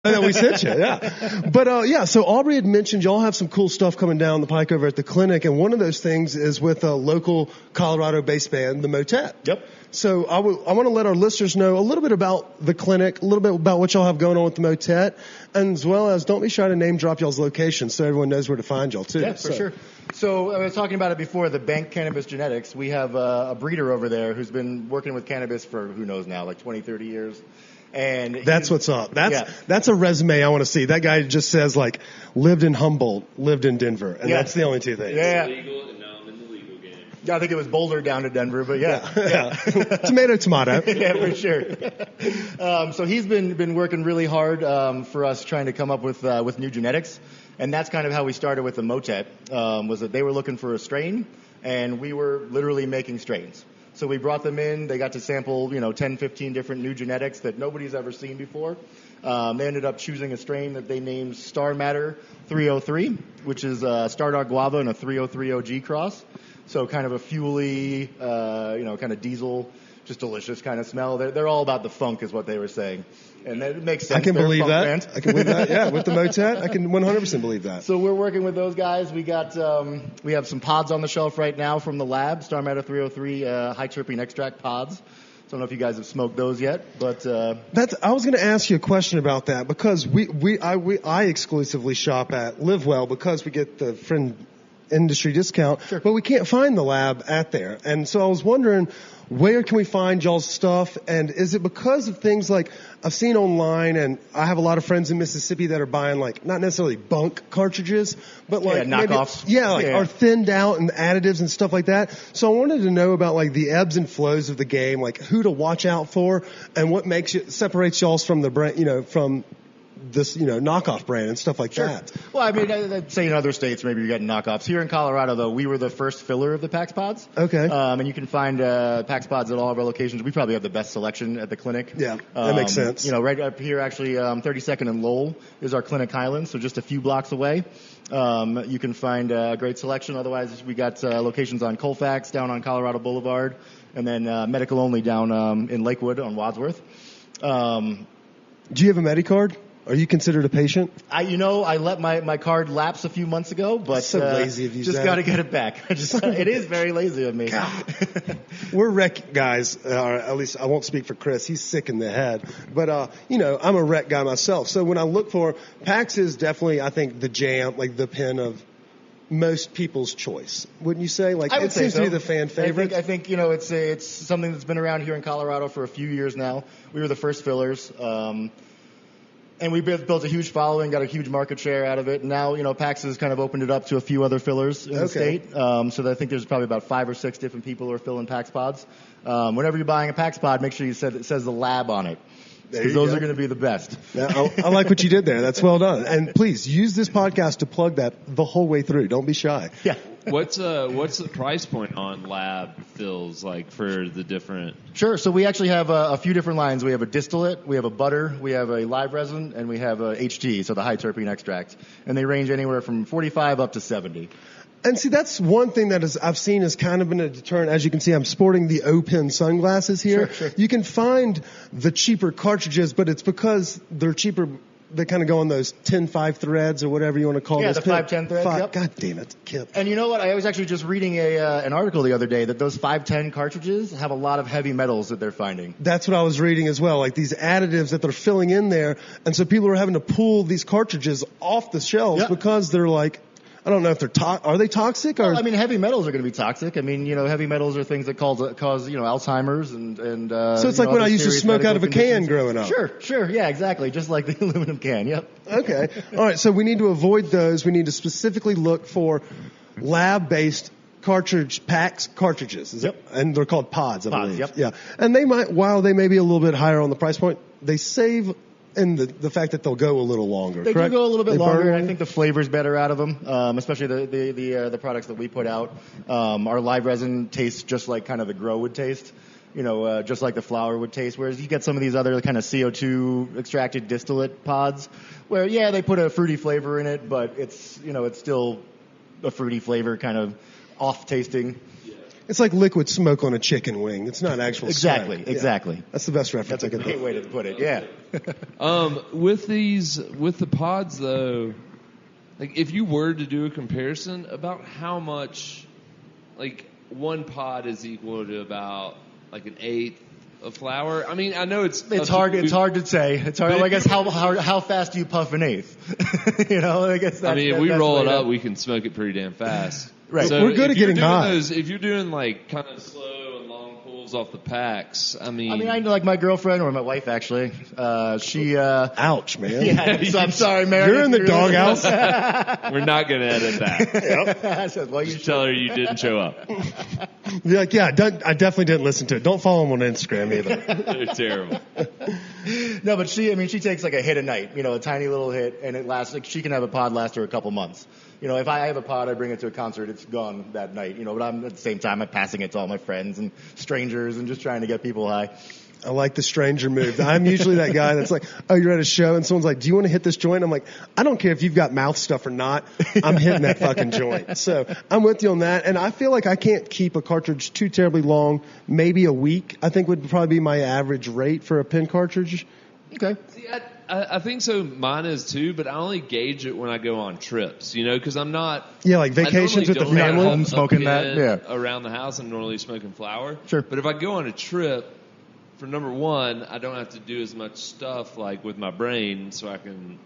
that we sent you, yeah. But yeah, so Aubrey had mentioned y'all have some cool stuff coming down the pike over at the clinic, and one of those things is with a local Colorado-based band, the Motet. Yep. So I want to let our listeners know a little bit about the clinic, a little bit about what y'all have going on with the Motet, and as well as don't be shy to name drop y'all's location so everyone knows where to find y'all too. Yeah, for sure. So I was talking about it before, the Bank Cannabis Genetics. We have a breeder over there who's been working with cannabis for who knows now, like 20, 30 years. And that's what's up. That's a resume I want to see. That guy just says like lived in Humboldt, lived in Denver, and that's the only two things. Yeah. It's legal, and now I'm in the legal game. Yeah, I think it was Boulder down to Denver, but yeah. Tomato. Yeah, for sure. So he's been working really hard for us trying to come up with new genetics, and that's kind of how we started with the Motet. Was that they were looking for a strain, and we were literally making strains. So we brought them in. They got to sample, 10, 15 different new genetics that nobody's ever seen before. They ended up choosing a strain that they named Star Matter 303, which is a Star Dog Guava and a 303 OG cross. So kind of a fuely, kind of diesel, just delicious kind of smell. They're all about the funk is what they were saying. And that makes sense. I can believe that. Band. I can believe that. Yeah, with the Motet, I can 100% believe that. So we're working with those guys. We have some pods on the shelf right now from the lab, Star Matter 303 high terpene extract pods. Don't know if you guys have smoked those yet, but I was going to ask you a question about that because I exclusively shop at Live Well because we get the friend industry discount, sure. But we can't find the lab at there. And so I was wondering, where can we find y'all's stuff? And is it because of things like I've seen online, and I have a lot of friends in Mississippi that are buying like not necessarily bunk cartridges, but like knockoffs. Are thinned out and additives and stuff like that. So I wanted to know about like the ebbs and flows of the game, like who to watch out for, and what separates y'all's from the brand, from this, knockoff brand and stuff like that. Well, I mean, I'd say in other states maybe you're getting knockoffs. Here in Colorado, though, we were the first filler of the PAX pods. Okay. And you can find PAX pods at all of our locations. We probably have the best selection at the clinic. Yeah, that makes sense. Right up here, actually, 32nd and Lowell is our clinic Highland, so just a few blocks away. You can find a great selection. Otherwise, we got locations on Colfax, down on Colorado Boulevard, and then medical only down in Lakewood on Wadsworth. Do you have a Medicard? Are you considered a patient? I let my card lapse a few months ago, but so lazy of you. Just got to get it back. It is very lazy of me. God. We're rec guys, or at least I won't speak for Chris. He's sick in the head. But I'm a rec guy myself. So when I look for PAX is definitely, I think, the jam, like the pen of most people's choice. Wouldn't you say? Like it seems to be the fan favorite. I think it's something that's been around here in Colorado for a few years now. We were the first fillers. And we built a huge following, got a huge market share out of it. And now, PAX has kind of opened it up to a few other fillers in the state. So I think there's probably about 5 or 6 different people who are filling PAX pods. Whenever you're buying a PAX pod, make sure it says the lab on it. Because those are going to be the best. Yeah, I like what you did there. That's well done. And please use this podcast to plug that the whole way through. Don't be shy. Yeah. What's the price point on lab fills like for the different? Sure. So we actually have a few different lines. We have a distillate, we have a butter, we have a live resin, and we have a HT, so the high terpene extract. And they range anywhere from 45 up to 70. And see, that's one thing that I've seen has kind of been a deterrent. As you can see, I'm sporting the O-Pen sunglasses here. Sure. You can find the cheaper cartridges, but it's because they're cheaper. They kind of go on those 10-5 threads or whatever you want to call it. Yeah, those. the 5-10 threads. Yep. God damn it, Kip. And you know what? I was actually just reading an article the other day that those 510 cartridges have a lot of heavy metals that they're finding. That's what I was reading as well, like these additives that they're filling in there. And so people are having to pull these cartridges off the shelves because they're like, I don't know if they're are they toxic? Or? Well, I mean, heavy metals are going to be toxic. I mean, heavy metals are things that cause Alzheimer's and so it's like when I used to smoke out of a can growing up. Sure, yeah, exactly, just like the aluminum can. Yep. Okay, all right. So we need to avoid those. We need to specifically look for lab-based PAX cartridges. And they're called pods, I believe. Yep. Yeah, and while they may be a little bit higher on the price point, they save. And the fact that they'll go a little longer. They correct? do go a little bit longer, and I think the flavor's better out of them, especially the products that we put out. Our live resin tastes just like kind of the grow would taste, just like the flower would taste. Whereas you get some of these other kind of CO2 extracted distillate pods, where they put a fruity flavor in it, but it's still a fruity flavor, kind of off tasting. It's like liquid smoke on a chicken wing. It's not actual Exactly, smoke. exactly. Yeah. That's the best reference That's a I could great think. way to put it. Yeah. With the pods though, like if you were to do a comparison about how much, like one pod is equal to about like an eighth of flower. I mean, I know it's hard. It's hard to say. It's hard. Well, I guess how fast do you puff an eighth? You know, I guess. If we roll it up, we can smoke it pretty damn fast. Right. So we're good at getting high. If you're doing like kind of slow and long pulls off the packs, I mean, I know like my girlfriend or my wife actually. She. Ouch, man. Yeah. So I'm sorry, Mary. You're in the doghouse. we're not going to edit that. Yep. I said, well, you Just tell her you didn't show up. Be like, yeah, I definitely didn't listen to it. Don't follow him on Instagram either. They're terrible. No, but she takes like a hit a night, a tiny little hit, and it lasts, like she can have a pod last her a couple months. If I have a pod, I bring it to a concert, it's gone that night, but I'm at the same time, I'm passing it to all my friends and strangers and just trying to get people high. I like the stranger move. I'm usually that guy that's like, oh, you're at a show and someone's like, do you want to hit this joint? I'm like, I don't care if you've got mouth stuff or not. I'm hitting that fucking joint. So I'm with you on that. And I feel like I can't keep a cartridge too terribly long. Maybe a week, I think would probably be my average rate for a pen cartridge. Okay. See, I think so. Mine is too, but I only gauge it when I go on trips, because I'm not. Yeah, like vacations with the I normally don't family. have Home a smoking pen that, yeah. around the house. I'm normally smoking flower. Sure. But if I go on a trip, for number one, I don't have to do as much stuff like with my brain, so I can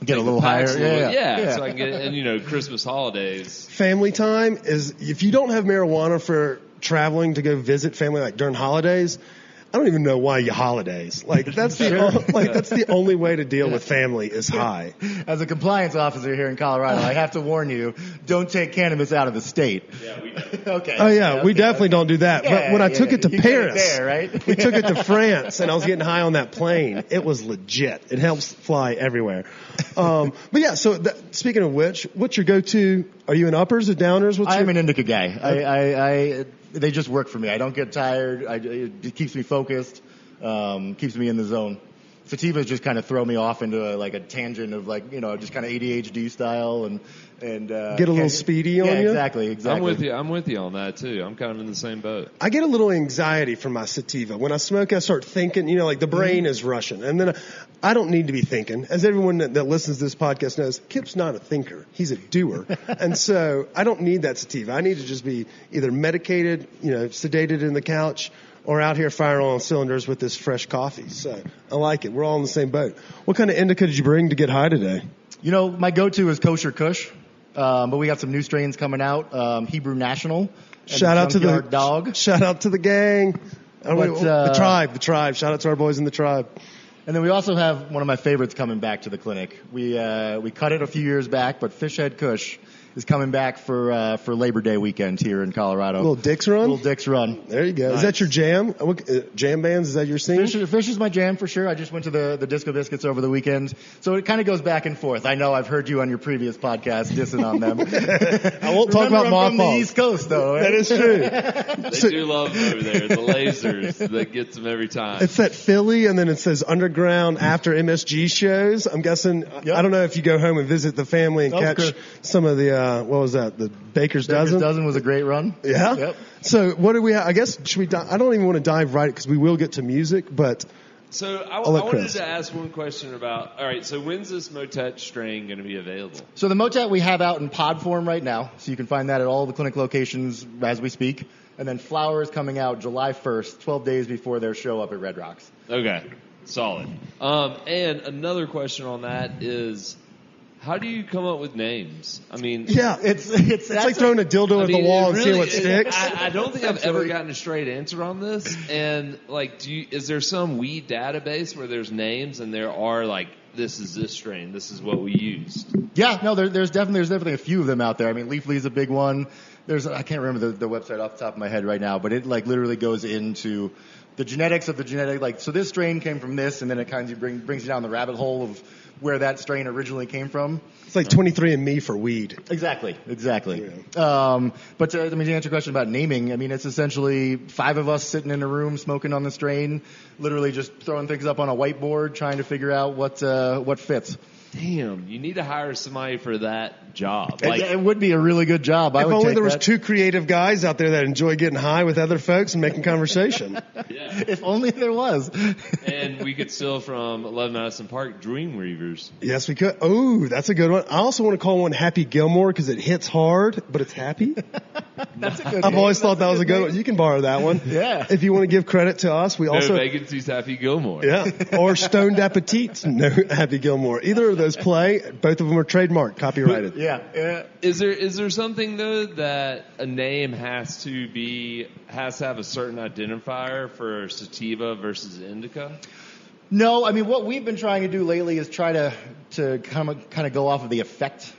get a little higher. Yeah, so I can get and Christmas holidays. Family time is, if you don't have marijuana for traveling to go visit family like during holidays, I don't even know why you holidays. Like that's that's the only way to deal with family is high. As a compliance officer here in Colorado, I have to warn you, don't take cannabis out of the state. Yeah, we do. Okay. Oh yeah, we definitely don't do that. Yeah, but when I took it to you Paris, get it there, right? we took it to France, and I was getting high on that plane. It was legit. It helps fly everywhere. But yeah, so speaking of which, what's your go-to? Are you an uppers or downers? I'm an indica guy. They just work for me. I don't get tired. It keeps me focused, keeps me in the zone. Sativas just kind of throw me off into a tangent of just kind of ADHD style and get a little speedy on you. Exactly. I'm with you on that too. I'm kind of in the same boat. I get a little anxiety from my sativa. When I smoke, I start thinking, like the brain is rushing. And then I don't need to be thinking. As everyone that listens to this podcast knows, Kip's not a thinker. He's a doer. And so I don't need that sativa. I need to just be either medicated, sedated in the couch, or out here firing on cylinders with this fresh coffee. So I like it. We're all in the same boat. What kind of indica did you bring to get high today? My go-to is Kosher Kush. But we got some new strains coming out. Hebrew National. Shout out to the dog. Shout out to the gang. The tribe. Shout out to our boys in the tribe. And then we also have one of my favorites coming back to the clinic. We cut it a few years back, but Fishhead Kush is coming back for Labor Day weekend here in Colorado. Little Dick's Run? Little Dick's Run. There you go. Nice. Is that your jam? Jam bands? Is that your scene? Fish is my jam for sure. I just went to the Disco Biscuits over the weekend. So it kind of goes back and forth. I know I've heard you on your previous podcast dissing on them. I won't talk about I'm from the mothballs. East Coast, though. Right? That is true. They do love them over there. The lasers that gets them every time. It's that Philly, and then it says underground after MSG shows. I'm guessing, Yep. I don't know if you go home and visit the family and catch good. some of the, what was that? The Baker's Dozen? Dozen was a great run. Yeah? Yep. So what do we have? I guess, should we I don't even want to dive right because we will get to music, but So I let wanted Chris. to ask one question about, all right, so when's this Motet strain going to be available? So the Motet we have out in pod form right now. So you can find that at all the clinic locations as we speak. And then Flower is coming out July 1st, 12 days before their show up at Red Rocks. Okay, solid. And another question on that is, how do you come up with names? I mean, yeah, it's like throwing a dildo at the wall and seeing what sticks. I don't think I've ever gotten a straight answer on this. And is there some weed database where there's names and there are this is this strain, this is what we used? Yeah, no, there's definitely a few of them out there. I mean, Leafly is a big one. I can't remember the website off the top of my head right now, but it literally goes into the genetics of the genetic. So this strain came from this, and then it kind of brings you down the rabbit hole of where that strain originally came from. It's like 23andMe for weed. Exactly. Yeah. But to answer your question about naming, I mean, it's essentially 5 of us sitting in a room smoking on the strain, literally just throwing things up on a whiteboard, trying to figure out what fits. damn, you need to hire somebody for that job. It would be a really good job. If only there was two creative guys out there that enjoy getting high with other folks and making conversation. Yeah. If only there was. And we could steal from 11 Madison Park Dream Reavers. Yes, we could. Oh, that's a good one. I also want to call one Happy Gilmore because it hits hard, but it's happy. That's a good I've name. always thought that That's was a good name. one. You can borrow that one. Yeah. If you want to give credit to us, we also. No vacancies, Happy Gilmore. Yeah. Or Stoned Appetites, no Happy Gilmore. Either of those play. Both of them are trademarked, copyrighted. Yeah. Is there something though that a name has to have a certain identifier for sativa versus indica? No, I mean what we've been trying to do lately is try to kind of go off of the effect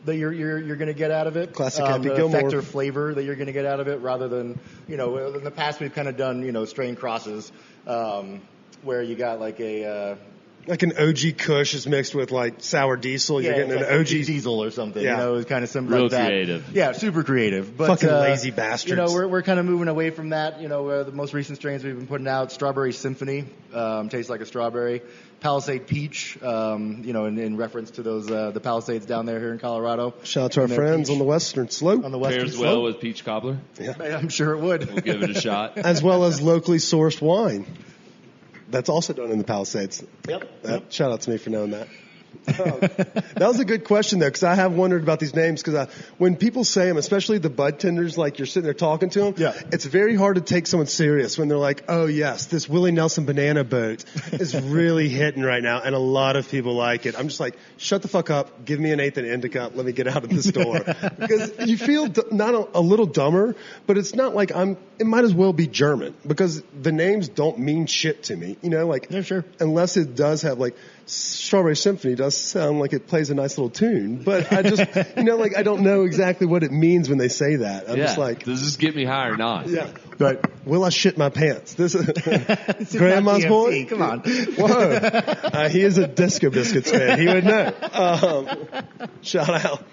that you're going to get out of it. Classic Happy the Gilmore. effect or flavor that you're going to get out of it, rather than in the past we've kind of done strain crosses where you got like a. Like an OG Kush is mixed with like sour diesel. You're getting an like OG diesel or something. Yeah. It's kind of something Real like that. creative. Yeah, super creative. But, Fucking lazy bastards. We're kind of moving away from that. The most recent strains we've been putting out: Strawberry Symphony, tastes like a strawberry. Palisade Peach, in reference to those the Palisades down here in Colorado. Shout out to our friends on the Western Slope. On the Western Pairs Slope. well with peach cobbler. Yeah. I'm sure it would. We'll give it a shot. As well as locally sourced wine. That's also done in the Palisades. Yep. Shout out to me for knowing that. That was a good question, though, because I have wondered about these names. Because when people say them, especially the bud tenders, like you're sitting there talking to them, it's very hard to take someone serious when they're like, oh, yes, this Willie Nelson banana boat is really hitting right now, and a lot of people like it. I'm just like, shut the fuck up, give me an eighth and indica, let me get out of the store. Because you feel not a little dumber, but it's not like it might as well be German, because the names don't mean shit to me. Yeah, sure. Unless it does have, like, Strawberry Symphony does sound like it plays a nice little tune, but I just, I don't know exactly what it means when they say that. I'm just like, does this get me high or not? yeah. But Will I shit my pants? This is it's Grandma's not boy. DMT. Come on. Whoa. He is a Disco Biscuits fan. He would know. Shout out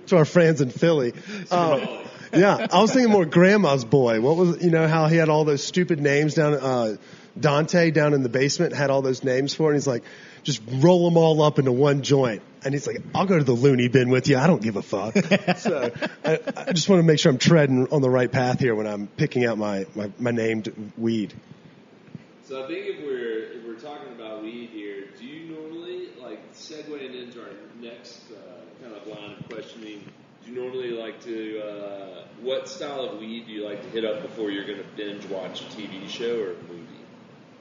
to our friends in Philly. Yeah, I was thinking more Grandma's boy. What was, how he had all those stupid names down, Dante down in the basement had all those names for it. And he's like, just roll them all up into one joint. And he's like, I'll go to the loony bin with you. I don't give a fuck. So I just want to make sure I'm treading on the right path here when I'm picking out my named weed. So I think if we're talking about weed here, do you normally, segueing into our next kind of line of questioning, do you normally like to, what style of weed do you like to hit up before you're going to binge watch a TV show or a movie?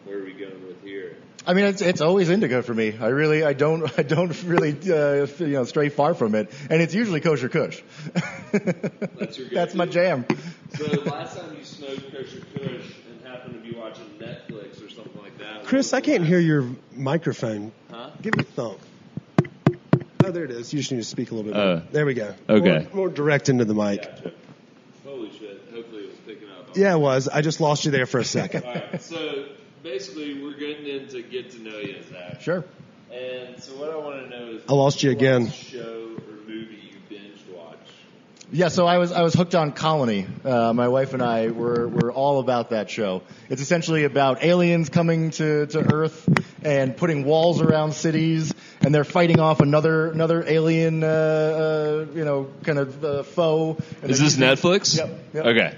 Where are we going with here? I mean, it's always indica for me. I don't really stray far from it, and it's usually kosher kush. That's your go-to? That's my jam. So last time you smoked kosher kush and happened to be watching Netflix or something like that. Chris, I can't hear your microphone. Huh? Give me a thump. Oh, there it is. You just need to speak a little bit more. There we go. Okay. More direct into the mic. Gotcha. Holy shit. Hopefully it was picking up. Yeah, it was. I just lost you there for a second. All right. So basically, we're getting into get to know you, Zach. Sure. And so what I want to know is, I lost you again. What show or movie you binged watch? Yeah, so I was hooked on Colony. My wife and I were all about that show. It's essentially about aliens coming to Earth and putting walls around cities, and they're fighting off another alien, kind of foe. And Is this Netflix? Yep. Okay.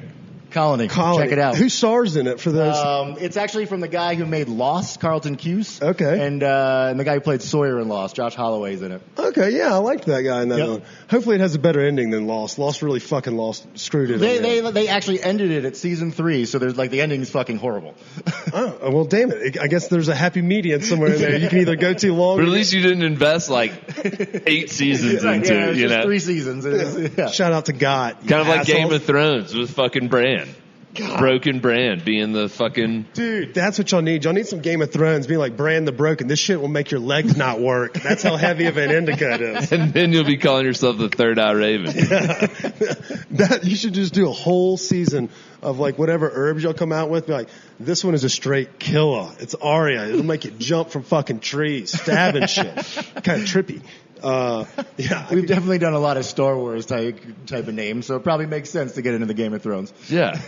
Colony. Check it out. Who stars in it for those? It's actually from the guy who made Lost, Carlton Cuse. Okay. And the guy who played Sawyer in Lost, Josh Holloway's in it. Okay, yeah, I liked that guy in that Yep. one. Hopefully it has a better ending than Lost. Lost really fucking screwed it. They actually ended it at season 3, so there's the ending is fucking horrible. Oh, well, damn it. I guess there's a happy medium somewhere in there. You can either go too long. But at least you didn't invest 8 seasons into yeah, it, it's you just know? 3 seasons. Yeah. Shout out to God. Kind of like assholes. Game of Thrones with fucking Bran. Broken Bran being the fucking... Dude, that's what y'all need. Y'all need some Game of Thrones being like Bran the Broken. This shit will make your legs not work. That's how heavy of an indica it is. And then you'll be calling yourself the Third Eye Raven. You should just do a whole season of whatever herbs y'all come out with. Be like, this one is a straight killer. It's Aria. It'll make you jump from fucking trees, stabbing shit. Kind of trippy. Yeah, We've definitely done a lot of Star Wars type of names, so it probably makes sense to get into the Game of Thrones. Yeah.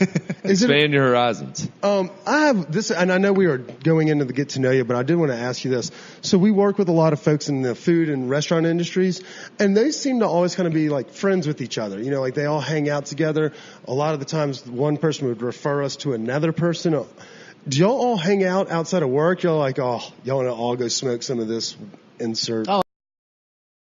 Expand your horizons. I have this, and I know we are going into the get to know you, but I did want to ask you this. So we work with a lot of folks in the food and restaurant industries, and they seem to always kind of be like friends with each other. You know, like they all hang out together. A lot of the times one person would refer us to another person. Do y'all all hang out outside of work? Y'all like, oh, y'all want to all go smoke some of this insert? Oh,